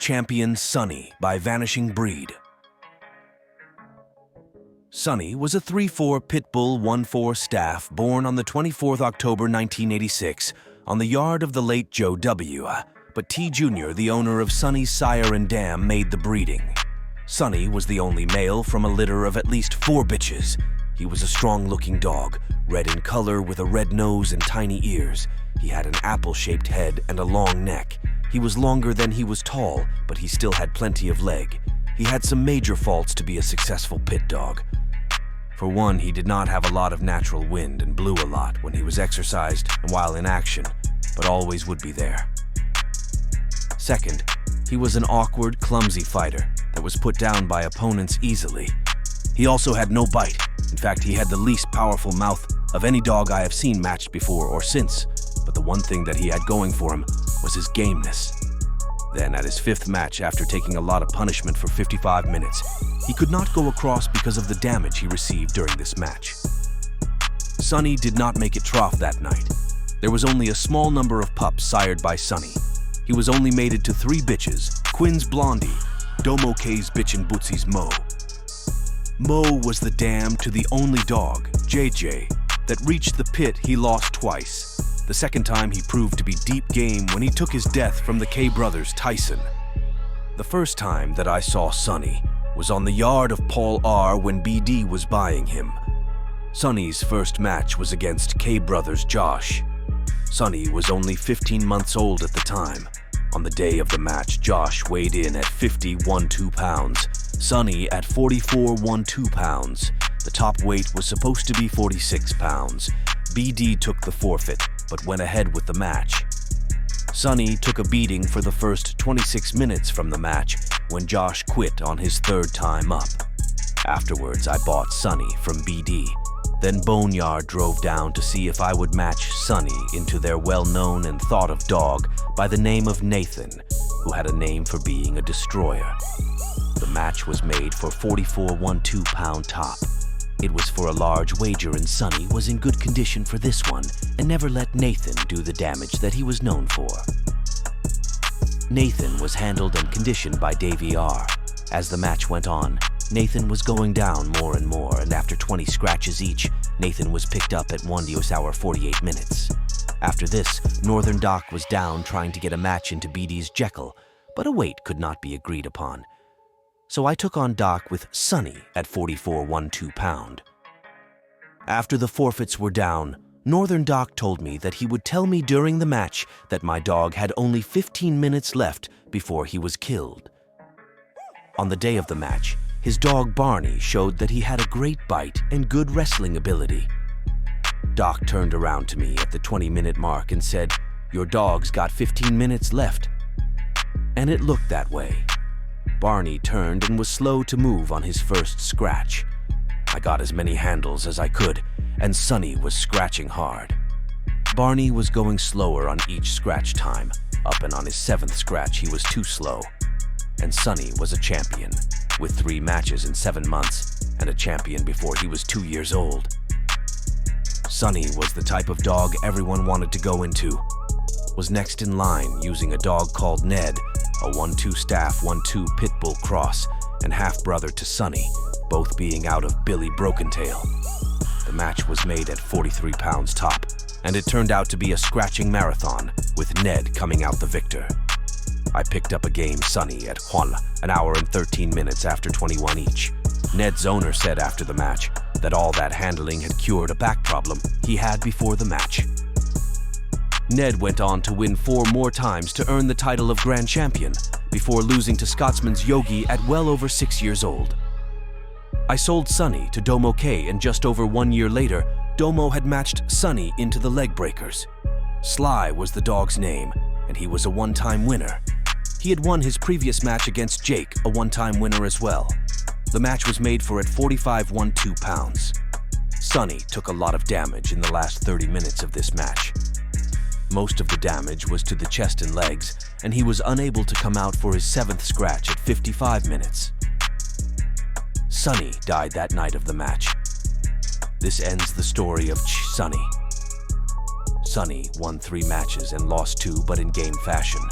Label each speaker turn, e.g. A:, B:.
A: Champion Sunny by Vanishing breed. Sunny was a 3-4 pit bull 1-4 staff born on the 24th October 1986 on the yard of the late Joe W. But T. Jr., the owner of Sunny's sire and dam, made the breeding. Sunny was the only male from a litter of at least 4 bitches. He was a strong-looking dog, red in color with a red nose and tiny ears. He had an apple-shaped head and a long neck. He was longer than he was tall, but he still had plenty of leg. He had some major faults to be a successful pit dog. For one, he did not have a lot of natural wind and blew a lot when he was exercised and while in action, but always would be there. Second, he was an awkward, clumsy fighter that was put down by opponents easily. He also had no bite. In fact, he had the least powerful mouth of any dog I have seen matched before or since, but the one thing that he had going for him was his gameness. Then, at his 5th match, after taking a lot of punishment for 55 minutes, he could not go across because of the damage he received during this match. Sunny did not make it trough that night. There was only a small number of pups sired by Sunny. He was only mated to 3 bitches, Quinn's Blondie, Domo K's bitchin' Bootsy's Mo. Mo was the dam to the only dog, JJ, that reached the pit he lost twice. The second time he proved to be deep game when he took his death from the K brothers Tyson. The first time that I saw Sunny was on the yard of Paul R. when BD was buying him. Sunny's first match was against K brothers Josh. Sunny was only 15 months old at the time. On the day of the match, Josh weighed in at 50.12 pounds, Sunny at 44.12 pounds. The top weight was supposed to be 46 pounds. BD took the forfeit, but went ahead with the match. Sunny took a beating for the first 26 minutes from the match when Josh quit on his 3rd time up. Afterwards, I bought Sunny from BD. Then Boneyard drove down to see if I would match Sunny into their well-known and thought-of dog by the name of Nathan, who had a name for being a destroyer. The match was made for 44.12 pound top. It was for a large wager, and Sunny was in good condition for this one and never let Nathan do the damage that he was known for. Nathan was handled and conditioned by Davey R. As the match went on, Nathan was going down more and more, and after 20 scratches each, Nathan was picked up at 1 hour 48 minutes. After this, Northern Doc was down trying to get a match into BD's Jekyll, but a weight could not be agreed upon. So I took on Doc with Sunny at 44.12 pound. After the forfeits were down, Northern Doc told me that he would tell me during the match that my dog had only 15 minutes left before he was killed. On the day of the match, his dog Barney showed that he had a great bite and good wrestling ability. Doc turned around to me at the 20-minute mark and said, "Your dog's got 15 minutes left." And it looked that way. Barney turned and was slow to move on his first scratch. I got as many handles as I could, and Sunny was scratching hard. Barney was going slower on each scratch time. Up and on his 7th scratch, he was too slow. And Sunny was a champion, with 3 matches in 7 months, and a champion before he was 2 years old. Sunny was the type of dog everyone wanted to go into. Was next in line using a dog called Ned, a 1-2 staff 1-2 pit bull cross, and half-brother to Sunny, both being out of Billy Brokentail. The match was made at 43 pounds top, and it turned out to be a scratching marathon, with Ned coming out the victor. I picked up a game Sunny at 1 hour and 13 minutes after 21 each. Ned's owner said after the match that all that handling had cured a back problem he had before the match. Ned went on to win 4 more times to earn the title of Grand Champion before losing to Scotsman's Yogi at well over 6 years old. I sold Sunny to Domo K, and just over 1 year later, Domo had matched Sunny into the Leg Breakers. Sly was the dog's name, and he was a 1-time winner. He had won his previous match against Jake, a 1-time winner as well. The match was made for at 45.12 pounds. Sunny took a lot of damage in the last 30 minutes of this match. Most of the damage was to the chest and legs, and he was unable to come out for his 7th scratch at 55 minutes. Sunny died that night of the match. This ends the story of Sunny. Sunny won 3 matches and lost 2, but in game fashion.